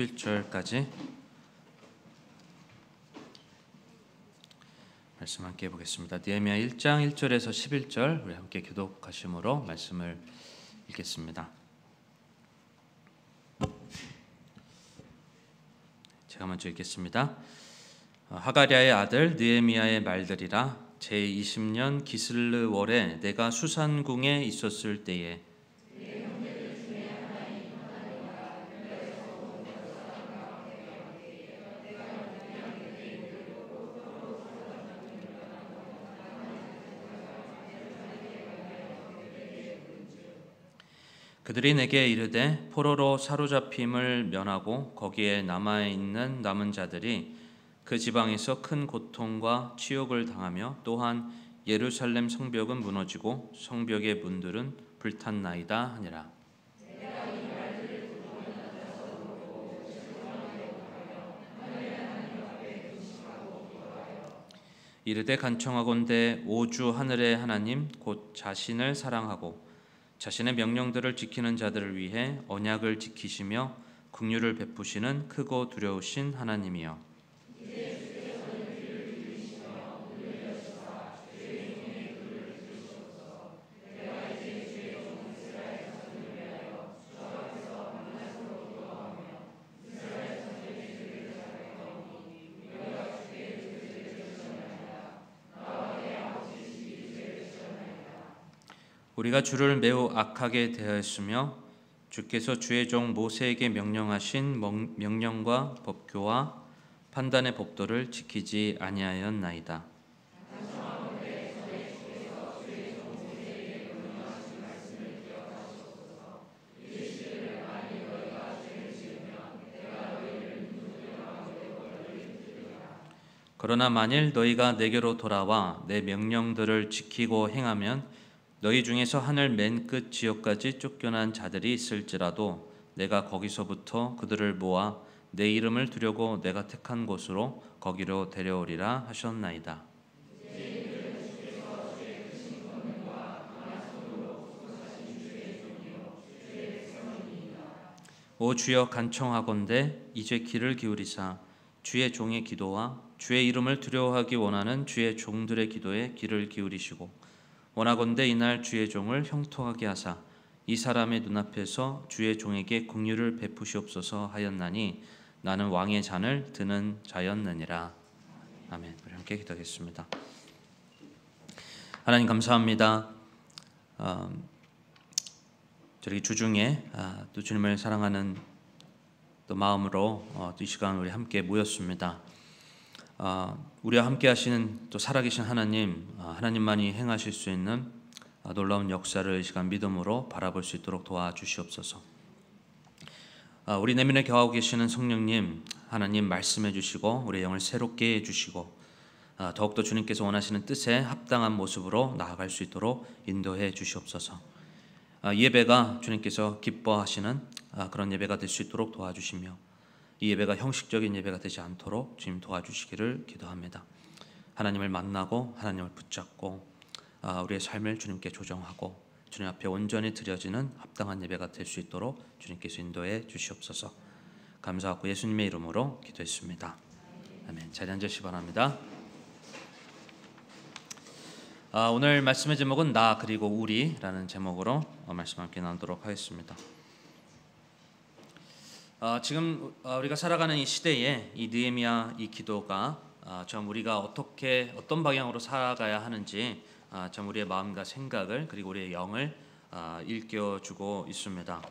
11절까지 말씀 함께 보겠습니다. 느헤미야 1장 1절에서 11절 우리 함께 교독하심으로 말씀을 읽겠습니다. 제가 먼저 읽겠습니다. 하가랴의 아들 느헤미야의 말들이라. 제20년 기슬르월에 내가 수산궁에 있었을 때에 그들이 내게 이르되 포로로 사로잡힘을 면하고 거기에 남아있는 남은 자들이 그 지방에서 큰 고통과 치욕을 당하며 또한 예루살렘 성벽은 무너지고 성벽의 문들은 불탔나이다 하니라. 이르되 간청하건대 오주 하늘의 하나님 곧 자신을 사랑하고 자신의 명령들을 지키는 자들을 위해 언약을 지키시며 긍휼을 베푸시는 크고 두려우신 하나님이여. 우리가 주를 매우 악하게 대하였으며 주께서 주의 종 모세에게 명령하신 명령과 법교와 판단의 법도를 지키지 아니하였나이다. 그러나 만일 너희가 내게로 돌아와 내 명령들을 지키고 행하면 너희 중에서 하늘 맨 끝 지역까지 쫓겨난 자들이 있을지라도 내가 거기서부터 그들을 모아 내 이름을 두려고 내가 택한 곳으로 거기로 데려오리라 하셨나이다. 오 주여 간청하건대 이제 귀를 기울이사 주의 종의 기도와 주의 이름을 두려워하기 원하는 주의 종들의 기도에 귀를 기울이시고 원하건대 이날 주의 종을 형통하게 하사 이 사람의 눈앞에서 주의 종에게 긍휼을 베푸시옵소서 하였나니 나는 왕의 잔을 드는 자였느니라. 아멘. 우리 함께 기도하겠습니다. 하나님 감사합니다. 저희 주중에 또 주님을 사랑하는 또 마음으로 또 이 시간 우리 함께 모였습니다. 우리와 함께 하시는 또 살아계신 하나님, 하나님만이 행하실 수 있는 놀라운 역사를 이 시간 믿음으로 바라볼 수 있도록 도와주시옵소서. 우리 내면에 거하고 계시는 성령님, 하나님 말씀해 주시고 우리의 영을 새롭게 해주시고 더욱더 주님께서 원하시는 뜻에 합당한 모습으로 나아갈 수 있도록 인도해 주시옵소서. 예배가 주님께서 기뻐하시는 그런 예배가 될 수 있도록 도와주시며 이 예배가 형식적인 예배가 되지 않도록 주님 도와주시기를 기도합니다. 하나님을 만나고 하나님을 붙잡고 우리의 삶을 주님께 조정하고 주님 앞에 온전히 드려지는 합당한 예배가 될 수 있도록 주님께서 인도해 주시옵소서. 감사하고 예수님의 이름으로 기도했습니다. 아멘. 자리 앉으시기 바랍니다. 오늘 말씀의 제목은 나 그리고 우리라는 제목으로 말씀 함께 나누도록 하겠습니다. 지금 우리가 살아가는 이 시대에 이 느헤미야 이 기도가 참 우리가 어떤 방향으로 살아가야 하는지 참 우리의 마음과 생각을 그리고 우리의 영을 일깨워주고 있습니다.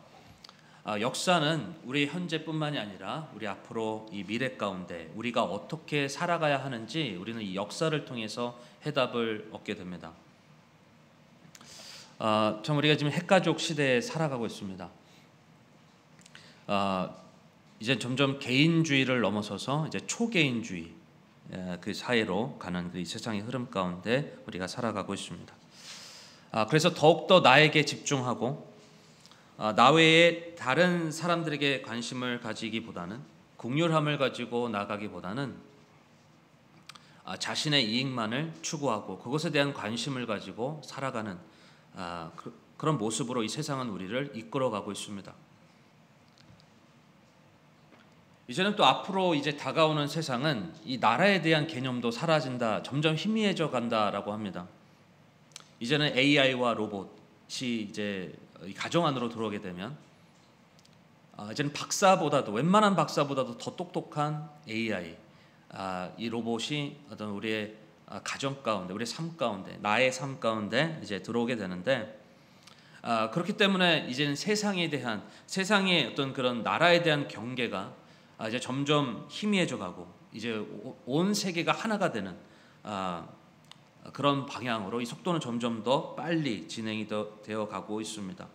역사는 우리 현재뿐만이 아니라 우리 앞으로 이 미래 가운데 우리가 어떻게 살아가야 하는지 우리는 이 역사를 통해서 해답을 얻게 됩니다. 참 우리가 지금 핵가족 시대에 살아가고 있습니다. 이제 점점 개인주의를 넘어서서 이제 초개인주의 그 사회로 가는 이 세상의 흐름 가운데 우리가 살아가고 있습니다. 그래서 더욱더 나에게 집중하고 나 외에 다른 사람들에게 관심을 가지기보다는 긍휼함을 가지고 나가기보다는 자신의 이익만을 추구하고 그것에 대한 관심을 가지고 살아가는 그런 모습으로 이 세상은 우리를 이끌어가고 있습니다. 이제는 또 앞으로 이제 다가오는 세상은 이 나라에 대한 개념도 사라진다, 점점 희미해져 간다라고 합니다. 이제는 AI와 로봇이 이제 이 가정 안으로 들어오게 되면 이제는 웬만한 박사보다도 더 똑똑한 AI, 이 로봇이 어떤 우리의 가정 가운데, 우리의 삶 가운데, 나의 삶 가운데 이제 들어오게 되는데, 그렇기 때문에 이제는 세상의 어떤 그런 나라에 대한 경계가 이제 점점 희미해져 가고, 이제 온 세계가 하나가 되는 그런 방향으로 이 속도는 점점 더 빨리 진행이 되어 가고 있습니다.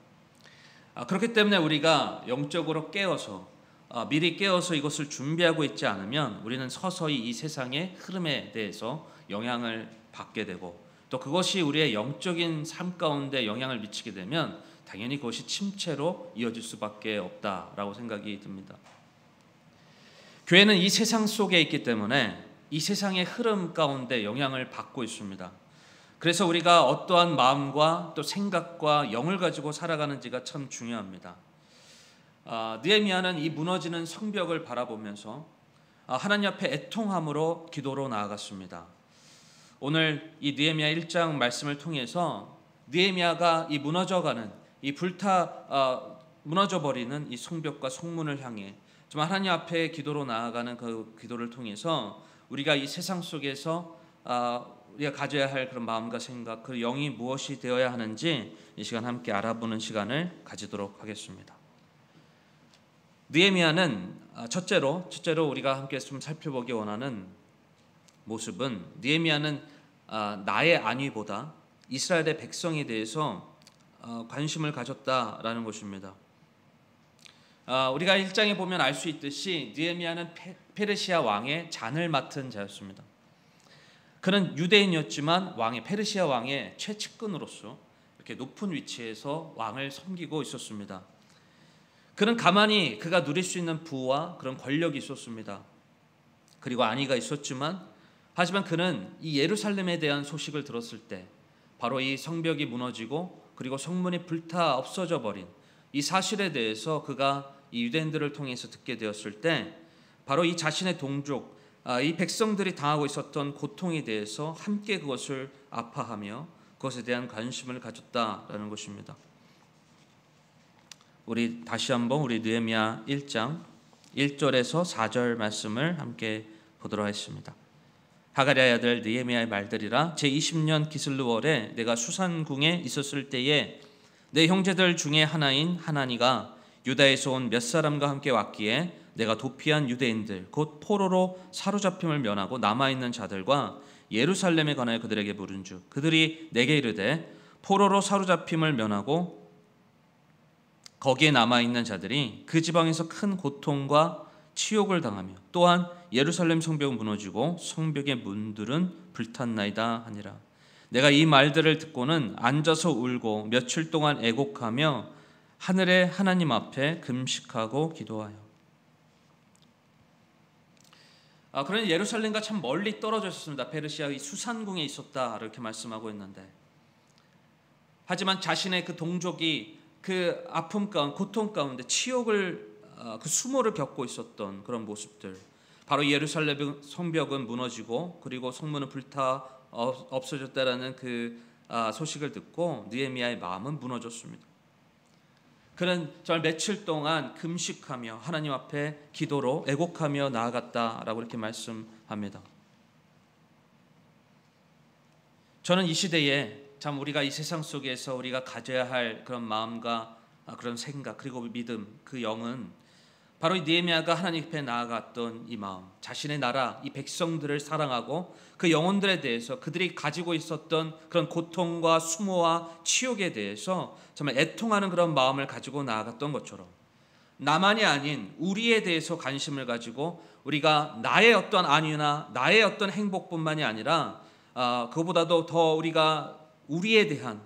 그렇기 때문에 우리가 영적으로 미리 깨어서 이것을 준비하고 있지 않으면 우리는 서서히 이 세상의 흐름에 대해서 영향을 받게 되고, 또 그것이 우리의 영적인 삶 가운데 영향을 미치게 되면 당연히 그것이 침체로 이어질 수밖에 없다라고 생각이 듭니다. 교회는 이 세상 속에 있기 때문에 이 세상의 흐름 가운데 영향을 받고 있습니다. 그래서 우리가 어떠한 마음과 또 생각과 영을 가지고 살아가는지가 참 중요합니다. 느헤미야는 이 무너지는 성벽을 바라보면서 하나님 앞에 애통함으로 기도로 나아갔습니다. 오늘 이 느헤미야 1장 말씀을 통해서 느헤미야가 이 무너져버리는 이 성벽과 성문을 향해 정말 하나님 앞에 기도로 나아가는 그 기도를 통해서 우리가 이 세상 속에서 우리가 가져야 할 그런 마음과 생각, 그 영이 무엇이 되어야 하는지 이 시간 함께 알아보는 시간을 가지도록 하겠습니다. 느헤미야는 첫째로 우리가 함께 좀 살펴보기 원하는 모습은, 느헤미야는 나의 안위보다 이스라엘의 백성에 대해서 관심을 가졌다라는 것입니다. 우리가 1장에 보면 알 수 있듯이 느헤미야는 페르시아 왕의 잔을 맡은 자였습니다. 그는 유대인이었지만 페르시아 왕의 최측근으로서 이렇게 높은 위치에서 왕을 섬기고 있었습니다. 그는 가만히 그가 누릴 수 있는 부와 그런 권력이 있었습니다. 그리고 안위가 있었지만, 하지만 그는 이 예루살렘에 대한 소식을 들었을 때, 바로 이 성벽이 무너지고 그리고 성문이 불타 없어져 버린 이 사실에 대해서 그가 이 유대인들을 통해서 듣게 되었을 때, 바로 이 자신의 동족, 이 백성들이 당하고 있었던 고통에 대해서 함께 그것을 아파하며 그것에 대한 관심을 가졌다라는 것입니다. 우리 다시 한번 우리 느헤미야 1장 1절에서 4절 말씀을 함께 보도록 하겠습니다. 하가랴의 아들 느헤미야의 말들이라. 제20년 기슬루월에 내가 수산궁에 있었을 때에 내 형제들 중에 하나인 하나니가 유다에서 온 몇 사람과 함께 왔기에 내가 도피한 유대인들 곧 포로로 사로잡힘을 면하고 남아있는 자들과 예루살렘에 관하여 그들에게 물은즉 그들이 내게 이르되 포로로 사로잡힘을 면하고 거기에 남아있는 자들이 그 지방에서 큰 고통과 치욕을 당하며 또한 예루살렘 성벽은 무너지고 성벽의 문들은 불탔나이다 하니라. 내가 이 말들을 듣고는 앉아서 울고 며칠 동안 애곡하며 하늘의 하나님 앞에 금식하고 기도하여. 그러나 예루살렘과 참 멀리 떨어져 있었습니다. 페르시아의 수산궁에 있었다 이렇게 말씀하고 있는데, 하지만 자신의 그 동족이 그 아픔 가운데, 고통 가운데 치욕을 그 수모를 겪고 있었던 그런 모습들, 바로 예루살렘 성벽은 무너지고 그리고 성문은 불타 없어졌다라는 그 소식을 듣고 느헤미야의 마음은 무너졌습니다. 그는 정말 며칠 동안 금식하며 하나님 앞에 기도로 애곡하며 나아갔다라고 이렇게 말씀합니다. 저는 이 시대에 참 우리가 이 세상 속에서 우리가 가져야 할 그런 마음과 그런 생각 그리고 믿음, 그 영은 바로 이 느헤미야가 하나님 앞에 나아갔던 이 마음, 자신의 나라, 이 백성들을 사랑하고 그 영혼들에 대해서 그들이 가지고 있었던 그런 고통과 수모와 치욕에 대해서 정말 애통하는 그런 마음을 가지고 나아갔던 것처럼, 나만이 아닌 우리에 대해서 관심을 가지고 우리가 나의 어떤 안위나 나의 어떤 행복뿐만이 아니라 그보다도 더 우리가 우리에 대한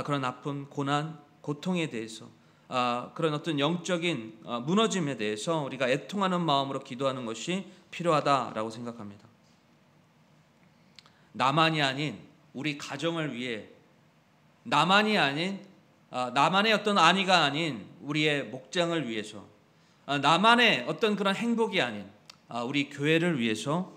그런 아픔, 고난, 고통에 대해서 그런 어떤 영적인 무너짐에 대해서 우리가 애통하는 마음으로 기도하는 것이 필요하다라고 생각합니다. 나만이 아닌 우리 가정을 위해, 나만이 아닌 나만의 어떤 안위가 아닌 우리의 목장을 위해서, 나만의 어떤 그런 행복이 아닌 우리 교회를 위해서,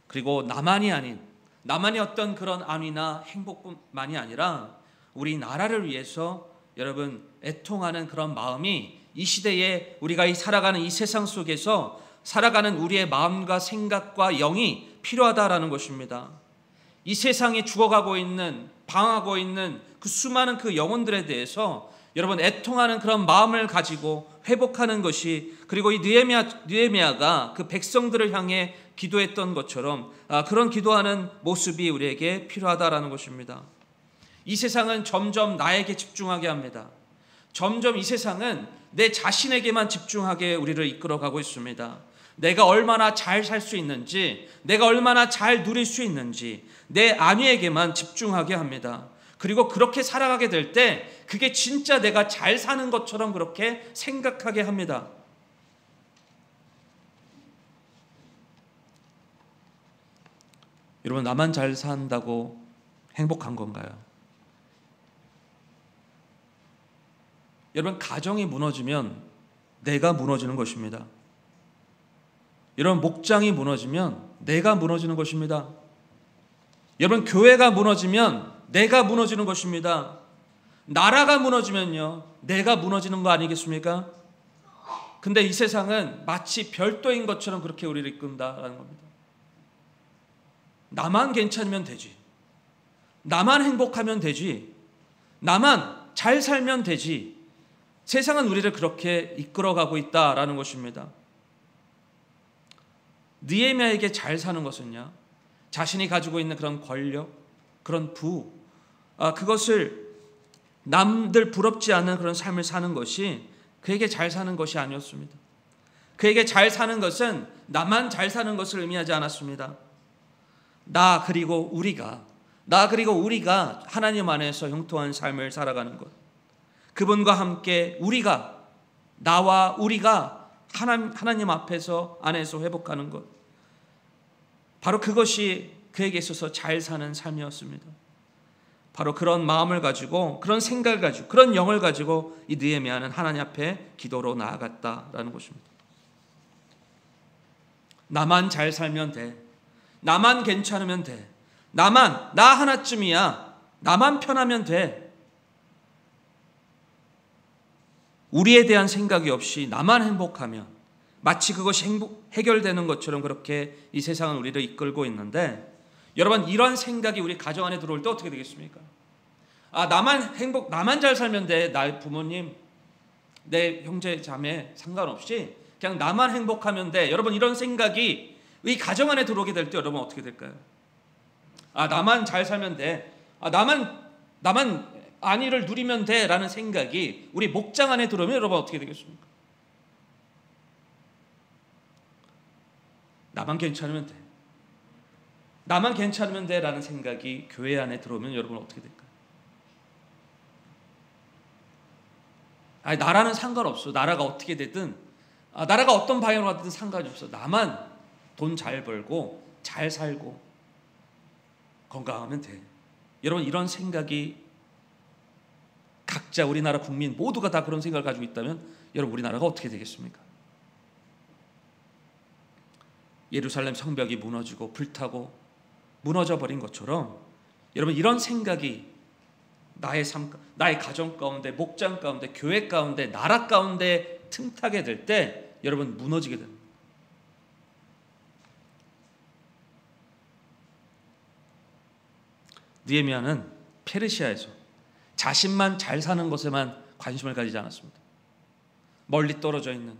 그리고 나만이 아닌 나만의 어떤 그런 안위나 행복뿐만이 아니라 우리 나라를 위해서 여러분 애통하는 그런 마음이 이 시대에 우리가 살아가는 이 세상 속에서 살아가는 우리의 마음과 생각과 영이 필요하다라는 것입니다. 이 세상에 죽어가고 있는, 방황하고 있는 그 수많은 그 영혼들에 대해서 여러분 애통하는 그런 마음을 가지고 회복하는 것이, 그리고 이 느헤미야가 그 백성들을 향해 기도했던 것처럼 그런 기도하는 모습이 우리에게 필요하다라는 것입니다. 이 세상은 점점 나에게 집중하게 합니다. 점점 이 세상은 내 자신에게만 집중하게 우리를 이끌어가고 있습니다. 내가 얼마나 잘 살 수 있는지, 내가 얼마나 잘 누릴 수 있는지 내 안위에게만 집중하게 합니다. 그리고 그렇게 살아가게 될 때 그게 진짜 내가 잘 사는 것처럼 그렇게 생각하게 합니다. 여러분, 나만 잘 산다고 행복한 건가요? 여러분, 가정이 무너지면 내가 무너지는 것입니다. 여러분, 목장이 무너지면 내가 무너지는 것입니다. 여러분, 교회가 무너지면 내가 무너지는 것입니다. 나라가 무너지면요, 내가 무너지는 거 아니겠습니까? 근데 이 세상은 마치 별도인 것처럼 그렇게 우리를 이끈다라는 겁니다. 나만 괜찮으면 되지, 나만 행복하면 되지, 나만 잘 살면 되지. 세상은 우리를 그렇게 이끌어가고 있다라는 것입니다. 느헤미야에게 잘 사는 것은요, 자신이 가지고 있는 그런 권력, 그런 부, 그것을 남들 부럽지 않은 그런 삶을 사는 것이 그에게 잘 사는 것이 아니었습니다. 그에게 잘 사는 것은 나만 잘 사는 것을 의미하지 않았습니다. 나 그리고 우리가 하나님 안에서 형통한 삶을 살아가는 것, 그분과 함께 나와 우리가 하나님 앞에서 안에서 회복하는 것, 바로 그것이 그에게 있어서 잘 사는 삶이었습니다. 바로 그런 마음을 가지고, 그런 생각을 가지고, 그런 영을 가지고 이 느헤미야는 하나님 앞에 기도로 나아갔다라는 것입니다. 나만 잘 살면 돼, 나만 괜찮으면 돼, 나 하나쯤이야, 나만 편하면 돼. 우리에 대한 생각이 없이 나만 행복하면 마치 그것이 해결되는 것처럼 그렇게 이 세상은 우리를 이끌고 있는데, 여러분, 이런 생각이 우리 가정 안에 들어올 때 어떻게 되겠습니까? 나만 잘 살면 돼, 나의 부모님, 내 형제 자매 상관없이 그냥 나만 행복하면 돼. 여러분, 이런 생각이 이 가정 안에 들어오게 될 때 여러분 어떻게 될까요? 나만 잘 살면 돼, 나만 안위를 누리면 돼 라는 생각이 우리 목장 안에 들어오면 여러분 어떻게 되겠습니까? 나만 괜찮으면 돼, 나만 괜찮으면 돼 라는 생각이 교회 안에 들어오면 여러분 어떻게 될까요? 나라는 상관없어, 나라가 어떻게 되든, 나라가 어떤 방향으로 가든 상관이 없어, 나만 돈 잘 벌고 잘 살고 건강하면 돼. 여러분, 이런 생각이 각자 우리나라 국민 모두가 다 그런 생각을 가지고 있다면 여러분, 우리나라가 어떻게 되겠습니까? 예루살렘 성벽이 무너지고 불타고 무너져 버린 것처럼 여러분, 이런 생각이 나의 삶, 나의 가정 가운데, 목장 가운데, 교회 가운데, 나라 가운데 틈타게 될 때 여러분 무너지게 됩니다. 느헤미야는 페르시아에서 자신만 잘 사는 것에만 관심을 가지지 않았습니다. 멀리 떨어져 있는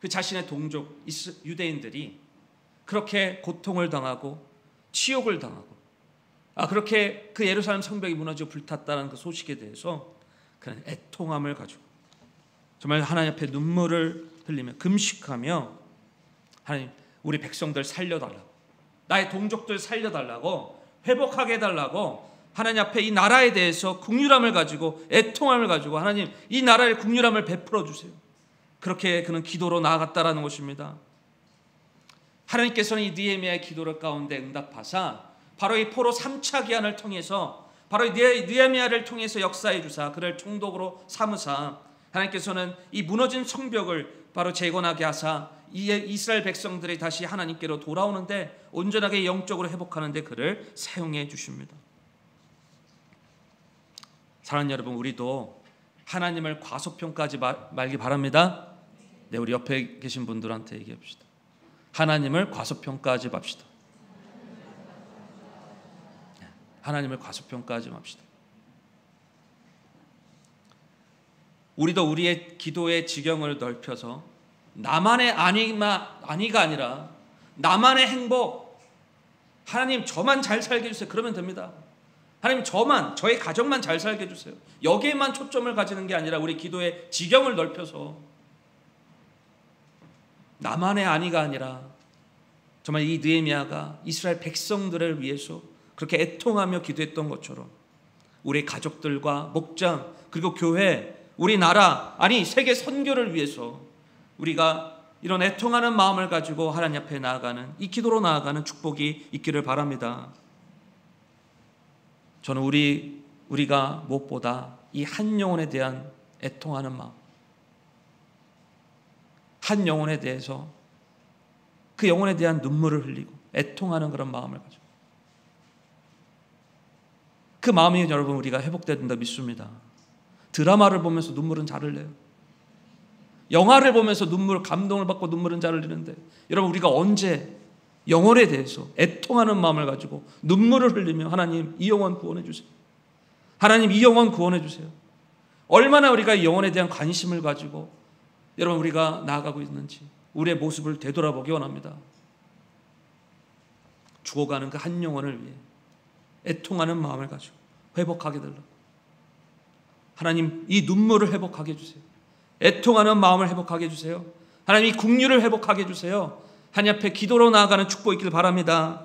그 자신의 동족 유대인들이 그렇게 고통을 당하고 치욕을 당하고 그렇게 그 예루살렘 성벽이 무너지고 불탔다는 그 소식에 대해서 그런 애통함을 가지고 정말 하나님 앞에 눈물을 흘리며 금식하며, 하나님, 우리 백성들 살려달라고, 나의 동족들 살려달라고, 회복하게 해달라고 하나님 앞에 이 나라에 대해서 긍휼함을 가지고, 애통함을 가지고, 하나님, 이 나라의 긍휼함을 베풀어 주세요. 그렇게 그는 기도로 나아갔다라는 것입니다. 하나님께서는 이 느헤미야의 기도를 가운데 응답하사 바로 이 포로 3차 기한을 통해서, 바로 이 느헤미야를 통해서 역사해 주사 그를 총독으로 삼으사 하나님께서는 이 무너진 성벽을 바로 재건하게 하사 이스라엘 백성들이 다시 하나님께로 돌아오는데 온전하게 영적으로 회복하는 데 그를 사용해 주십니다. 사랑하는 여러분, 우리도 하나님을 과소평가하지 말기 바랍니다. 네, 우리 옆에 계신 분들한테 얘기합시다. 하나님을 과소평가하지 맙시다. 하나님을 과소평가하지 맙시다. 우리도 우리의 기도의 지경을 넓혀서 나만의 안위가 아니라 나만의 행복, 하나님 저만 잘 살게 해주세요, 그러면 됩니다. 하나님 저의 가정만 잘 살게 해주세요, 여기에만 초점을 가지는 게 아니라 우리 기도의 지경을 넓혀서 나만의 안위가 아니라 정말 이 느헤미야가 이스라엘 백성들을 위해서 그렇게 애통하며 기도했던 것처럼 우리 가족들과 목장 그리고 교회, 우리나라, 아니 세계 선교를 위해서 우리가 이런 애통하는 마음을 가지고 하나님 앞에 나아가는, 이 기도로 나아가는 축복이 있기를 바랍니다. 저는 우리가 무엇보다 이 한 영혼에 대한 애통하는 마음, 한 영혼에 대해서 그 영혼에 대한 눈물을 흘리고 애통하는 그런 마음을 가지고, 그 마음이 여러분 우리가 회복된다 믿습니다. 드라마를 보면서 눈물은 잘 흘려요. 영화를 보면서 감동을 받고 눈물은 잘 흘리는데, 여러분 우리가 언제 영혼에 대해서 애통하는 마음을 가지고 눈물을 흘리며 하나님 이 영혼 구원해 주세요, 하나님 이 영혼 구원해 주세요, 얼마나 우리가 이 영혼에 대한 관심을 가지고 여러분 우리가 나아가고 있는지 우리의 모습을 되돌아보기 원합니다. 죽어가는 그 한 영혼을 위해 애통하는 마음을 가지고 회복하게 되려고 하나님 이 눈물을 회복하게 해주세요. 애통하는 마음을 회복하게 해주세요. 하나님 이 긍휼을 회복하게 해주세요. 하나님 앞에 기도로 나아가는 축복이 있길 바랍니다.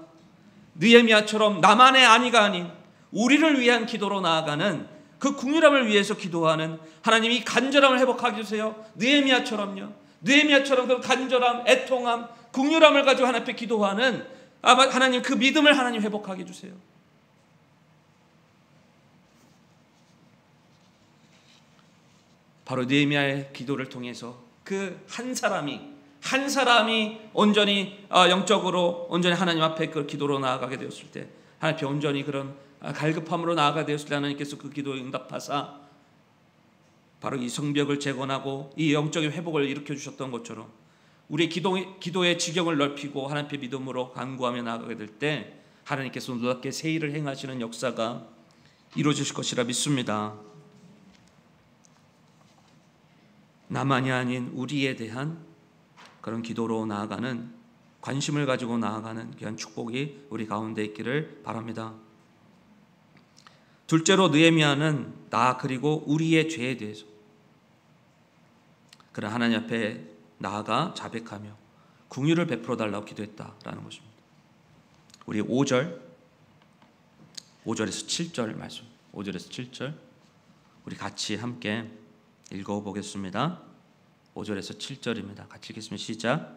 느헤미야처럼 나만의 안위가 아닌 우리를 위한 기도로 나아가는 그 긍휼함을 위해서 기도하는 하나님 이 간절함을 회복하게 해주세요. 느헤미야처럼요. 느헤미야처럼 그 간절함, 애통함, 긍휼함을 가지고 하나님 앞에 기도하는 하나님 그 믿음을 하나님 회복하게 해주세요. 바로 느헤미야의 기도를 통해서 그 한 사람이 온전히 영적으로 온전히 하나님 앞에 그 기도로 나아가게 되었을 때, 하나님 앞에 온전히 그런 갈급함으로 나아가게 되었을 때 하나님께서 그 기도에 응답하사 바로 이 성벽을 재건하고 이 영적인 회복을 일으켜 주셨던 것처럼 우리의 기도의 지경을 넓히고 하나님 앞에 믿음으로 간구하며 나아가게 될 때 하나님께서 놀랍게 새 일을 행하시는 역사가 이루어질 것이라 믿습니다. 나만이 아닌 우리에 대한 그런 기도로 나아가는, 관심을 가지고 나아가는 귀한 축복이 우리 가운데 있기를 바랍니다. 둘째로 느헤미야는 나 그리고 우리의 죄에 대해서 그런 하나님 앞에 나아가 자백하며 긍휼을 베풀어 달라고 기도했다라는 것입니다. 우리 5절에서 7절 말씀, 5절에서 7절 우리 같이 함께 읽어보겠습니다. 5절에서 7절입니다. 같이 읽겠습니다. 시작.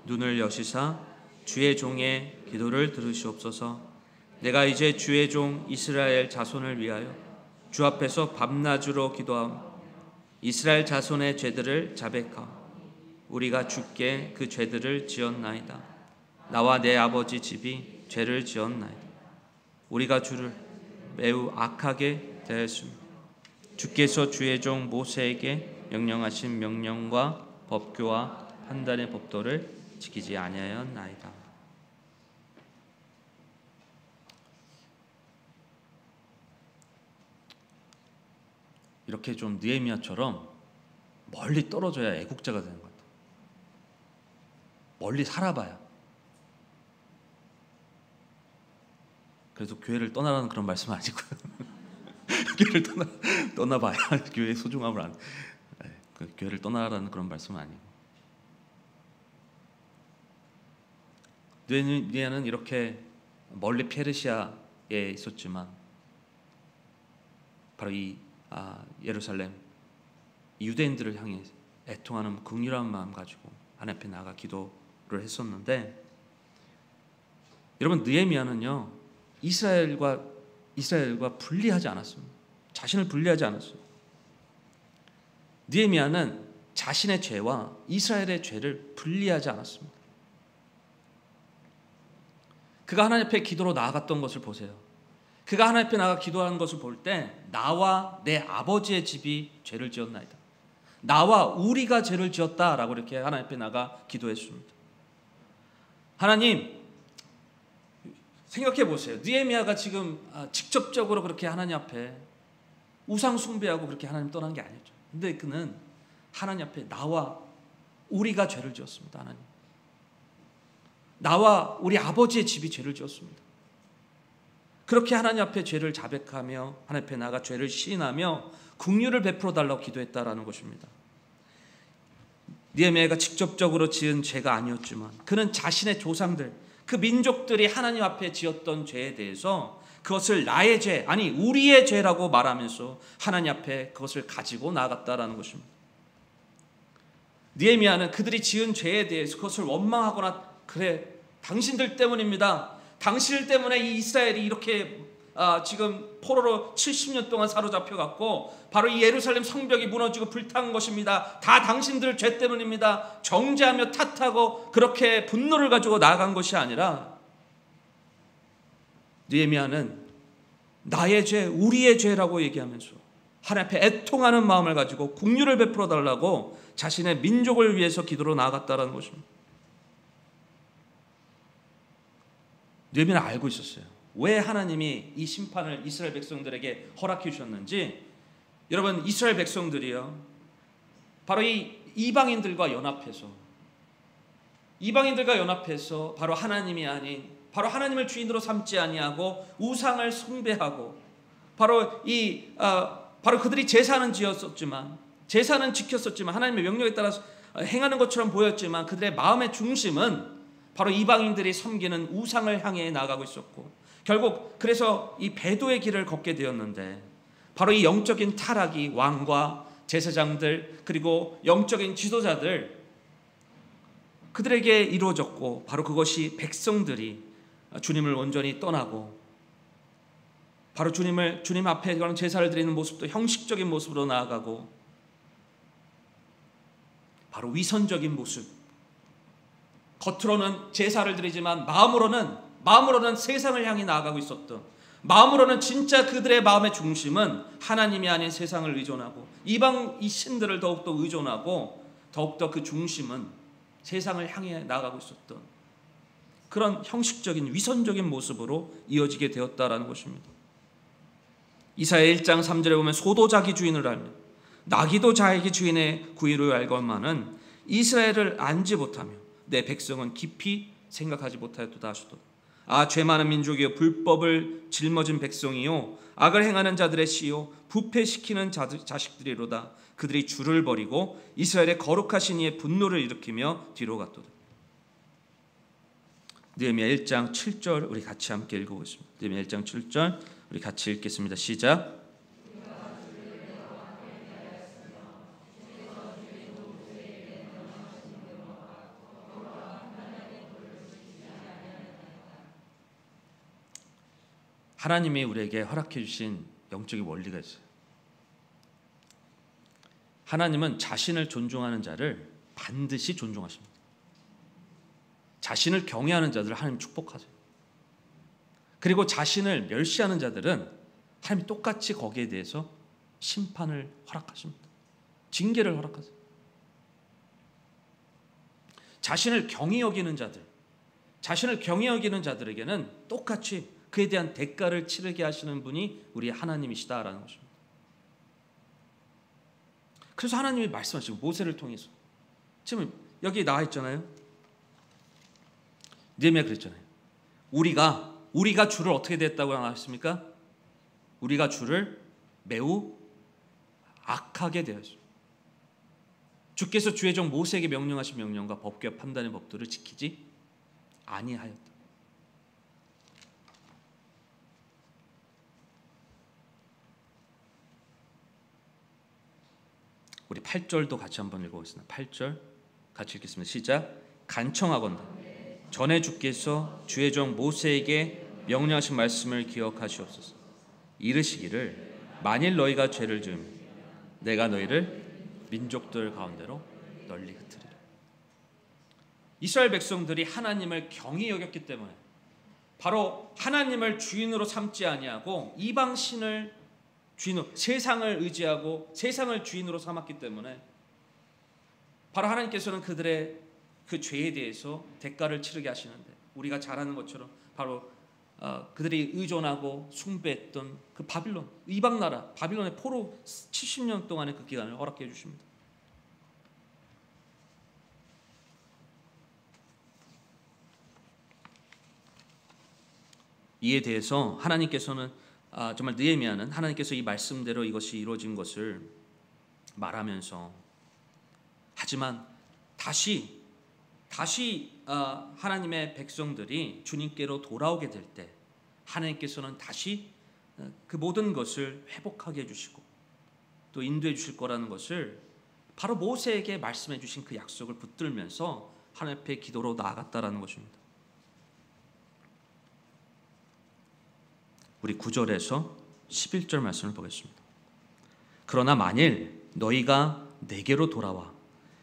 눈을 여시사 주의 종의 기도를 들으시옵소서. 내가 이제 주의 종 이스라엘 자손을 위하여 주 앞에서 밤낮으로 기도하오. 이스라엘 자손의 죄들을 자백하오. 우리가 주께 그 죄들을 지었나이다. 나와 내 아버지 집이 죄를 지었나이다. 우리가 주를 매우 악하게 대했습니다. 주께서 주의 종 모세에게 명령하신 명령과 법규와 판단의 법도를 지키지 아니하였나이다. 이렇게 좀 느헤미야처럼 멀리 떨어져야 애국자가 되는 것 같아요. 멀리 살아봐야. 그래서 교회를 떠나라는 그런 말씀은 아니고요. 교회를 떠나봐야 교회의 소중함을 교회를 떠나라는 그런 말씀은 아니고. 느헤미야는 이렇게 멀리 페르시아에 있었지만 바로 이 예루살렘 유대인들을 향해 애통하는 긍휼한 마음 가지고 하나님 앞에 나가 기도를 했었는데, 여러분 느헤미야는요 이스라엘과 분리하지 않았습니다. 자신을 분리하지 않았어요. 느헤미야는 자신의 죄와 이스라엘의 죄를 분리하지 않았습니다. 그가 하나님 앞에 기도로 나아갔던 것을 보세요. 그가 하나님 앞에 나가 기도하는 것을 볼 때 나와 내 아버지의 집이 죄를 지었나이다, 나와 우리가 죄를 지었다라고 이렇게 하나님 앞에 나가 기도했습니다. 하나님, 생각해 보세요. 느헤미야가 지금 직접적으로 그렇게 하나님 앞에 우상 숭배하고 그렇게 하나님 떠난 게 아니었죠. 근데 그는 하나님 앞에 나와 우리가 죄를 지었습니다. 하나님, 나와 우리 아버지의 집이 죄를 지었습니다. 그렇게 하나님 앞에 죄를 자백하며 하나님 앞에 나가 죄를 시인하며 긍휼을 베풀어 달라고 기도했다라는 것입니다. 느헤미야가 직접적으로 지은 죄가 아니었지만 그는 자신의 조상들, 그 민족들이 하나님 앞에 지었던 죄에 대해서 그것을 나의 죄, 아니 우리의 죄라고 말하면서 하나님 앞에 그것을 가지고 나아갔다라는 것입니다. 느헤미야는 그들이 지은 죄에 대해서 그것을 원망하거나, 그래 당신들 때문입니다, 당신들 때문에 이 이스라엘이 이렇게 지금 포로로 70년 동안 사로잡혀 갔고 바로 이 예루살렘 성벽이 무너지고 불탄 것입니다, 다 당신들 죄 때문입니다, 정죄하며 탓하고 그렇게 분노를 가지고 나아간 것이 아니라, 느헤미야는 나의 죄, 우리의 죄라고 얘기하면서 하나님 앞에 애통하는 마음을 가지고 긍휼을 베풀어 달라고 자신의 민족을 위해서 기도로 나아갔다는 것입니다. 느헤미야는 알고 있었어요. 왜 하나님이 이 심판을 이스라엘 백성들에게 허락해 주셨는지. 여러분, 이스라엘 백성들이요 바로 이 이방인들과 연합해서 바로 하나님이 아닌, 바로 하나님을 주인으로 삼지 아니하고 우상을 숭배하고, 바로 그들이 제사는 지켰었지만 하나님의 명령에 따라서 행하는 것처럼 보였지만 그들의 마음의 중심은 바로 이방인들이 섬기는 우상을 향해 나아가고 있었고, 결국 그래서 이 배도의 길을 걷게 되었는데, 바로 이 영적인 타락이 왕과 제사장들 그리고 영적인 지도자들 그들에게 이루어졌고, 바로 그것이 백성들이 주님을 온전히 떠나고 바로 주님 앞에 그런 제사를 드리는 모습도 형식적인 모습으로 나아가고, 바로 위선적인 모습, 겉으로는 제사를 드리지만 마음으로는 세상을 향해 나아가고 있었던, 마음으로는 진짜 그들의 마음의 중심은 하나님이 아닌 세상을 의존하고 이방 이 신들을 더욱더 의존하고 더욱더 그 중심은 세상을 향해 나아가고 있었던 그런 형식적인 위선적인 모습으로 이어지게 되었다라는 것입니다. 이사야 1장 3절에 보면 소도 자기 주인을 알며 나귀도 자기 주인의 구의를 알건만은 이스라엘을 안지 못하며 내 백성은 깊이 생각하지 못하였도다 하시도다. 죄 많은 민족이요 불법을 짊어진 백성이요 악을 행하는 자들의 씨요 부패시키는 자식들이로다. 그들이 주를 버리고 이스라엘의 거룩하신 이의 분노를 일으키며 뒤로 갔도다. 느헤미야 1장 7절 우리 같이 함께 읽어보겠습니다. 느헤미야 1장 7절 우리 같이 읽겠습니다. 시작. 하나님이 우리에게 허락해 주신 영적인 원리가 있어요. 하나님은 자신을 존중하는 자를 반드시 존중하십니다. 자신을 경외하는 자들을 하나님 축복하세요. 그리고 자신을 멸시하는 자들은 하나님이 똑같이 거기에 대해서 심판을 허락하십니다. 징계를 허락하세요. 자신을 경히 여기는 자들에게는 똑같이 그에 대한 대가를 치르게 하시는 분이 우리 하나님이시다라는 것입니다. 그래서 하나님이 말씀하시고 모세를 통해서 지금 여기 나와 있잖아요. 느헤미야 그랬잖아요. 우리가 주를 어떻게 됐다고 나왔습니까? 우리가 주를 매우 악하게 되었어요. 주께서 주의 종 모세에게 명령하신 명령과 법궤와 판단의 법도를 지키지 아니하였다. 우리 8절도 같이 한번 읽어보겠습니다. 8절 같이 읽겠습니다. 시작. 간청하건대 전에 주께서 주의 종 모세에게 명령하신 말씀을 기억하시옵소서. 이르시기를 만일 너희가 죄를 지으면 내가 너희를 민족들 가운데로 널리 흩으리라. 이스라엘 백성들이 하나님을 경히 여겼기 때문에, 바로 하나님을 주인으로 삼지 아니하고 이방 신을 주인으로, 세상을 의지하고 세상을 주인으로 삼았기 때문에 바로 하나님께서는 그들의 그 죄에 대해서 대가를 치르게 하시는데, 우리가 잘 아는 것처럼 바로 그들이 의존하고 숭배했던 그 바빌론, 이방 나라 바빌론의 포로 70년 동안의 그 기간을 허락해 주십니다. 이에 대해서 하나님께서는 정말 느헤미야는 하나님께서 이 말씀대로 이것이 이루어진 것을 말하면서, 하지만 다시 하나님의 백성들이 주님께로 돌아오게 될 때 하나님께서는 다시 그 모든 것을 회복하게 해주시고 또 인도해 주실 거라는 것을 바로 모세에게 말씀해 주신 그 약속을 붙들면서 하나님 앞에 기도로 나아갔다라는 것입니다. 우리 9절에서 11절 말씀을 보겠습니다. 그러나 만일 너희가 내게로 돌아와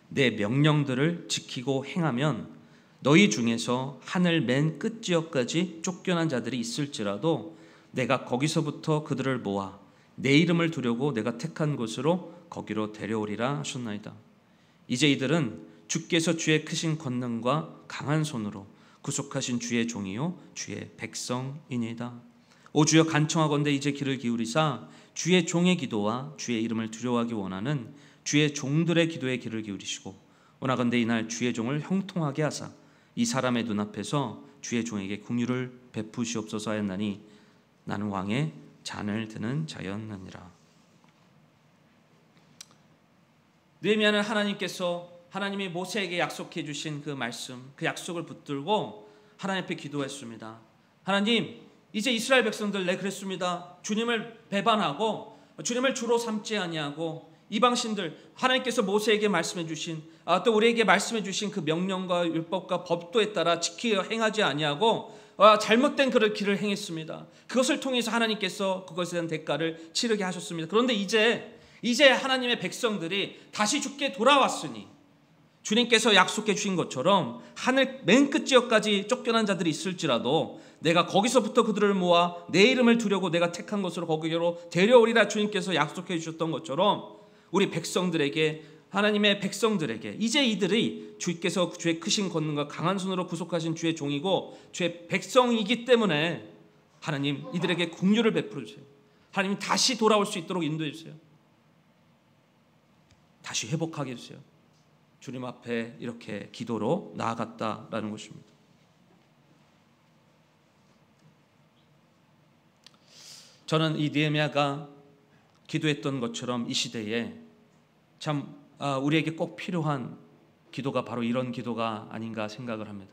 내 명령들을 지키고 행하면 너희 중에서 하늘 맨 끝 지역까지 쫓겨난 자들이 있을지라도 내가 거기서부터 그들을 모아 내 이름을 두려고 내가 택한 곳으로 거기로 데려오리라 하셨나이다. 이제 이들은 주께서 주의 크신 권능과 강한 손으로 구속하신 주의 종이요 주의 백성이니이다. 오 주여, 간청하건대 이제 귀를 기울이사 주의 종의 기도와 주의 이름을 두려워하기 원하는 주의 종들의 기도에 귀를 기울이시고, 원하건대 이날 주의 종을 형통하게 하사 이 사람의 눈앞에서 주의 종에게 긍휼을 베푸시옵소서 하였나니 나는 왕의 잔을 드는 자였느니라. 느헤미야는 하나님이 모세에게 약속해 주신 그 말씀, 그 약속을 붙들고 하나님 앞에 기도했습니다. 하나님, 이제 이스라엘 백성들 그랬습니다. 주님을 배반하고 주님을 주로 삼지 아니하고 이방신들, 하나님께서 모세에게 말씀해 주신 또 우리에게 말씀해 주신 그 명령과 율법과 법도에 따라 지키려 행하지 아니하고 잘못된 그런 길을 행했습니다. 그것을 통해서 하나님께서 그것에 대한 대가를 치르게 하셨습니다. 그런데 이제 하나님의 백성들이 다시 주께 돌아왔으니 주님께서 약속해 주신 것처럼 하늘 맨 끝 지역까지 쫓겨난 자들이 있을지라도 내가 거기서부터 그들을 모아 내 이름을 두려고 내가 택한 곳으로 거기로 데려오리라 주님께서 약속해 주셨던 것처럼 우리 백성들에게, 하나님의 백성들에게 이제 이들이 주께서 주의 크신 권능과 강한 손으로 구속하신 주의 종이고 주의 백성이기 때문에 하나님 이들에게 긍휼을 베풀어 주세요. 하나님 다시 돌아올 수 있도록 인도해 주세요. 다시 회복하게 해주세요. 주님 앞에 이렇게 기도로 나아갔다라는 것입니다. 저는 이 느헤미야가 기도했던 것처럼 이 시대에 참 우리에게 꼭 필요한 기도가 바로 이런 기도가 아닌가 생각을 합니다.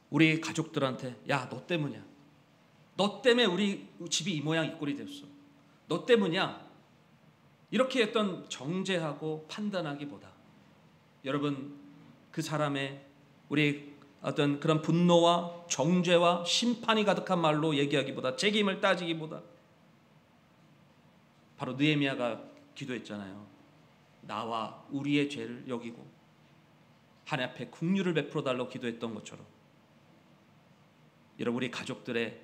우리 가족들한테 야, 너 때문이야. 너 때문에 우리 집이 이 모양 이 꼴이 됐어. 너 때문이야. 이렇게 했던 정죄하고 판단하기보다 여러분 그 사람의 우리 어떤 그런 분노와 정죄와 심판이 가득한 말로 얘기하기보다 책임을 따지기보다 바로 느헤미야가 기도했잖아요. 나와 우리의 죄를 여기고 하나님 앞에 긍휼을 베풀어 달라고 기도했던 것처럼 여러분 우리 가족들에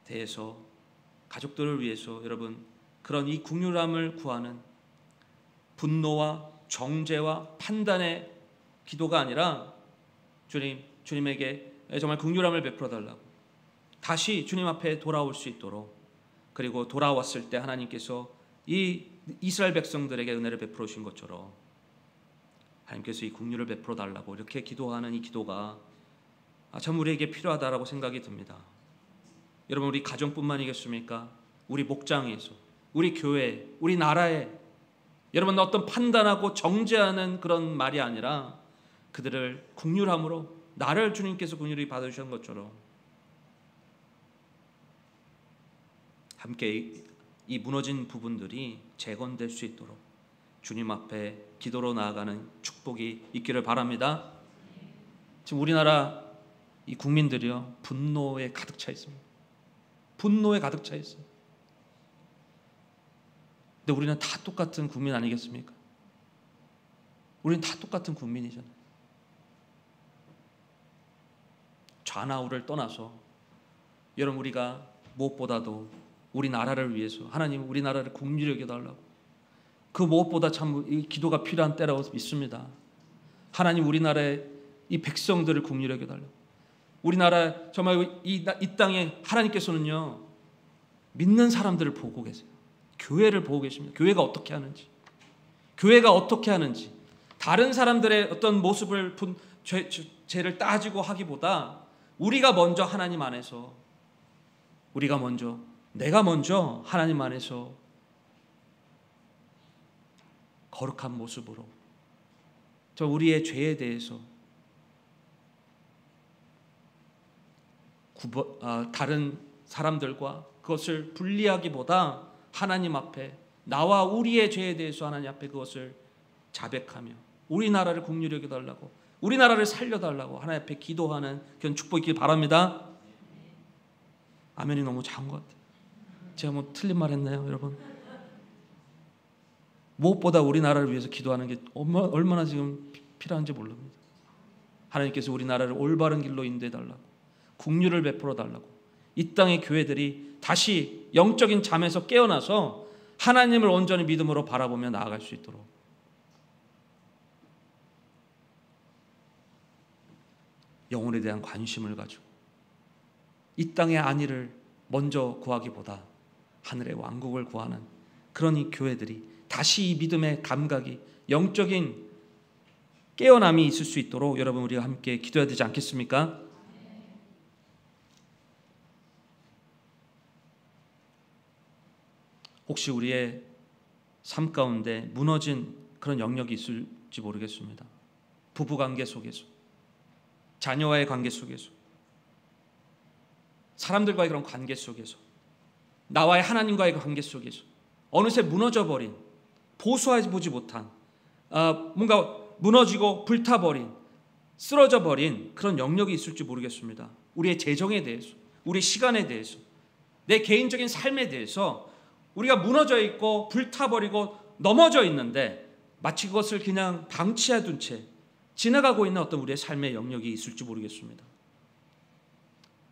대해서 가족들을 위해서 여러분 그런 이 긍휼함을 구하는 분노와 정죄와 판단의 기도가 아니라 주님에게 정말 긍휼함을 베풀어 달라고 다시 주님 앞에 돌아올 수 있도록, 그리고 돌아왔을 때 하나님께서 이 이스라엘 백성들에게 은혜를 베풀어 주신 것처럼 하나님께서 이 긍휼을 베풀어 달라고 이렇게 기도하는 이 기도가 참 우리에게 필요하다라고 생각이 듭니다. 여러분 우리 가정뿐만이겠습니까? 우리 목장에서, 우리 교회, 우리 나라에 여러분 어떤 판단하고 정죄하는 그런 말이 아니라 그들을 긍휼함으로 나를 주님께서 긍휼히 받아주신 것처럼 함께 이 무너진 부분들이 재건될 수 있도록 주님 앞에 기도로 나아가는 축복이 있기를 바랍니다. 지금 우리나라 이 국민들이요, 분노에 가득 차 있습니다. 분노에 가득 차 있어요. 근데 우리는 다 똑같은 국민 아니겠습니까? 우리는 다 똑같은 국민이잖아요. 좌나우를 떠나서 여러분, 우리가 무엇보다도 우리나라를 위해서 하나님 우리나라를 긍휼히 여겨달라고, 그 무엇보다 참 이 기도가 필요한 때라고 믿습니다. 하나님 우리나라의 이 백성들을 긍휼히 여겨달라고. 우리나라 정말 이 땅에 하나님께서는요, 믿는 사람들을 보고 계세요. 교회를 보고 계십니다. 교회가 어떻게 하는지, 교회가 어떻게 하는지. 다른 사람들의 어떤 모습을 죄를 따지고 하기보다 우리가 먼저 하나님 안에서, 내가 먼저 하나님 안에서 거룩한 모습으로 우리의 죄에 대해서 다른 사람들과 그것을 분리하기보다 하나님 앞에 나와 우리의 죄에 대해서 하나님 앞에 그것을 자백하며 우리나라를 긍휼히 여겨달라고, 우리나라를 살려달라고 하나님 앞에 기도하는 그런 축복이 있길 바랍니다. 아멘이 너무 작은 것 같아요. 제가 뭐 틀린 말 했나요, 여러분? 무엇보다 우리나라를 위해서 기도하는 게 얼마나 지금 필요한지 모릅니다. 하나님께서 우리나라를 올바른 길로 인도해 달라고, 긍휼을 베풀어 달라고, 이 땅의 교회들이 다시 영적인 잠에서 깨어나서 하나님을 온전히 믿음으로 바라보며 나아갈 수 있도록 영혼에 대한 관심을 가지고 이 땅의 안위를 먼저 구하기보다 하늘의 왕국을 구하는 그런 이 교회들이 다시 이 믿음의 감각이, 영적인 깨어남이 있을 수 있도록 여러분 우리가 함께 기도해야 되지 않겠습니까? 혹시 우리의 삶 가운데 무너진 그런 영역이 있을지 모르겠습니다. 부부관계 속에서, 자녀와의 관계 속에서, 사람들과의 그런 관계 속에서, 나와의 하나님과의 관계 속에서 어느새 무너져버린, 보수하지 못한, 뭔가 무너지고 불타버린, 쓰러져버린 그런 영역이 있을지 모르겠습니다. 우리의 재정에 대해서, 우리의 시간에 대해서, 내 개인적인 삶에 대해서 우리가 무너져 있고 불타버리고 넘어져 있는데 마치 그것을 그냥 방치해 둔 채 지나가고 있는 어떤 우리의 삶의 영역이 있을지 모르겠습니다.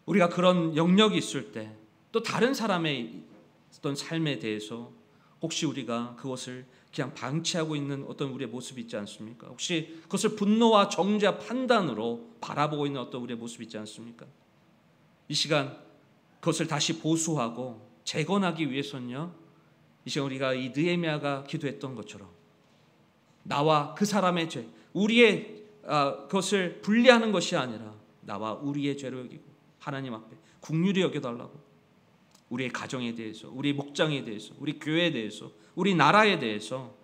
우리가 그런 영역이 있을 때 또 다른 사람의 어떤 삶에 대해서 혹시 우리가 그것을 그냥 방치하고 있는 어떤 우리의 모습이 있지 않습니까? 혹시 그것을 분노와 정죄와 판단으로 바라보고 있는 어떤 우리의 모습이 있지 않습니까? 이 시간 그것을 다시 보수하고 재건하기 위해서는요, 이 시간 우리가 이 느헤미야가 기도했던 것처럼 나와 그 사람의 죄, 우리의 그것을 분리하는 것이 아니라 나와 우리의 죄로 여기고 하나님 앞에 긍휼히 여겨달라고, 우리의 가정에 대해서, 우리 목장에 대해서, 우리 교회에 대해서, 우리 나라에 대해서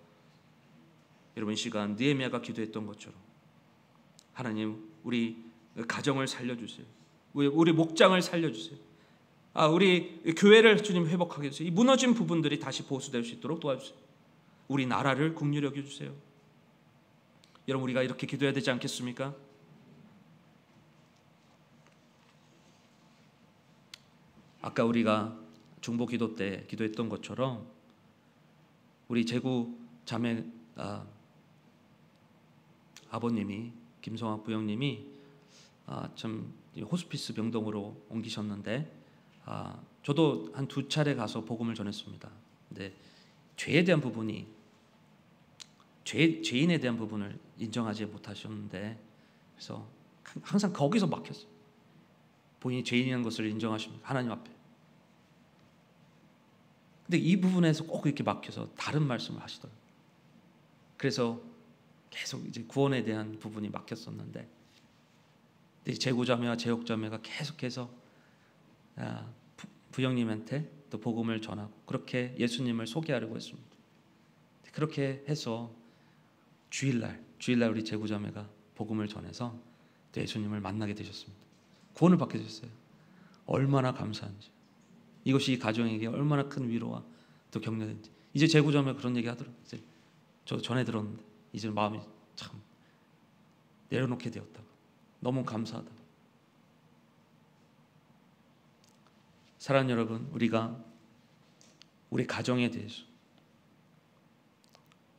여러분 이 시간 느헤미야가 기도했던 것처럼 하나님 우리 가정을 살려주세요. 우리 목장을 살려주세요. 우리 교회를 주님 회복하게 해주세요. 이 무너진 부분들이 다시 보수될 수 있도록 도와주세요. 우리 나라를 긍휼히 여겨주세요. 여러분 우리가 이렇게 기도해야 되지 않겠습니까? 아까 우리가 중보 기도 때 기도했던 것처럼 우리 제구 자매 아버님이, 김성학 부형님이 참 호스피스 병동으로 옮기셨는데 저도 한 2차례 가서 복음을 전했습니다. 근데 죄에 대한 부분이, 죄인에 대한 부분을 인정하지 못하셨는데, 그래서 항상 거기서 막혔어요. 본인이 죄인이라는 것을 인정하십니다, 하나님 앞에. 근데 이 부분에서 꼭 이렇게 막혀서 다른 말씀을 하시더라고요. 그래서 계속 이제 구원에 대한 부분이 막혔었는데, 제구자매와 제옥자매가 계속해서 부형님한테 또 복음을 전하고 그렇게 예수님을 소개하려고 했습니다. 그렇게 해서 주일날 우리 제구자매가 복음을 전해서 또 예수님을 만나게 되셨습니다. 구원을 받게 되셨어요. 얼마나 감사한지. 이것이 이 가정에게 얼마나 큰 위로와 또 격려된지. 이제 재구점에 그런 얘기 하더라고요. 이제 저 전에 들었는데 이제 마음이 참 내려놓게 되었다고. 너무 감사하다고. 사랑하는 여러분, 우리가 우리 가정에 대해서,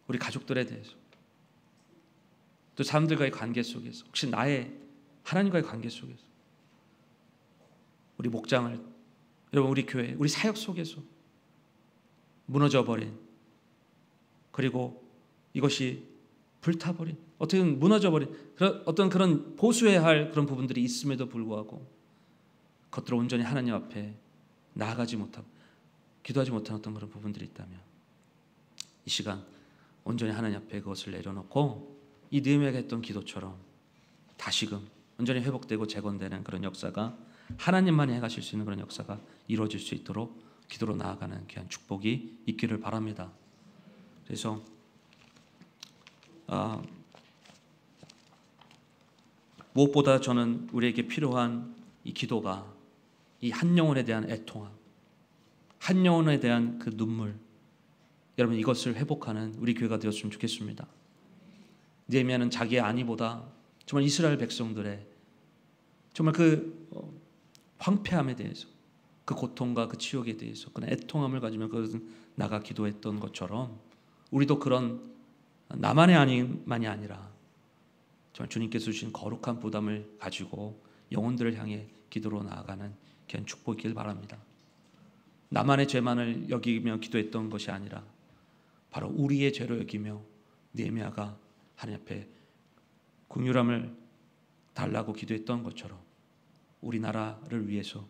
우리 가족들에 대해서, 또 사람들과의 관계 속에서, 혹시 나의 하나님과의 관계 속에서, 우리 목장을, 여러분 우리 교회, 우리 사역 속에서 무너져버린, 그리고 이것이 불타버린, 어떻게 보면 무너져버린 어떤 그런 보수해야 할 그런 부분들이 있음에도 불구하고 겉으로 온전히 하나님 앞에 나아가지 못하고 기도하지 못한 어떤 그런 부분들이 있다면 이 시간 온전히 하나님 앞에 그것을 내려놓고 이 느헤미야가 했던 기도처럼 다시금 온전히 회복되고 재건되는 그런 역사가, 하나님만이 해가실 수 있는 그런 역사가 이루어질 수 있도록 기도로 나아가는 귀한 축복이 있기를 바랍니다. 그래서 무엇보다 저는 우리에게 필요한 이 기도가 이 한 영혼에 대한 애통함, 한 영혼에 대한 그 눈물, 여러분 이것을 회복하는 우리 교회가 되었으면 좋겠습니다. 느헤미야는 자기의 안위보다 정말 이스라엘 백성들의 정말 그 황폐함에 대해서, 그 고통과 그 치욕에 대해서 그런 애통함을 가지며 그것은 나가 기도했던 것처럼 우리도 그런 나만의 안위만이 아니라 정말 주님께서 주신 거룩한 부담을 가지고 영혼들을 향해 기도로 나아가는 귀한 축복이길 바랍니다. 나만의 죄만을 여기며 기도했던 것이 아니라 바로 우리의 죄로 여기며 느헤미야가 하나님 앞에 긍휼함을 달라고 기도했던 것처럼 우리나라를 위해서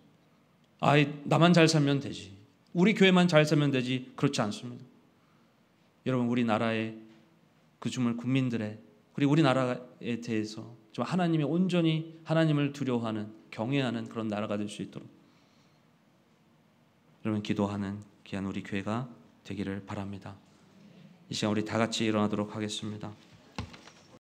나만 잘 살면 되지, 우리 교회만 잘 살면 되지, 그렇지 않습니다. 여러분 우리나라의 그 주물 국민들의, 그리고 우리나라에 대해서 좀 하나님이 온전히 하나님을 두려워하는, 경외하는 그런 나라가 될 수 있도록 여러분 기도하는 귀한 우리 교회가 되기를 바랍니다. 이 시간 우리 다 같이 일어나도록 하겠습니다.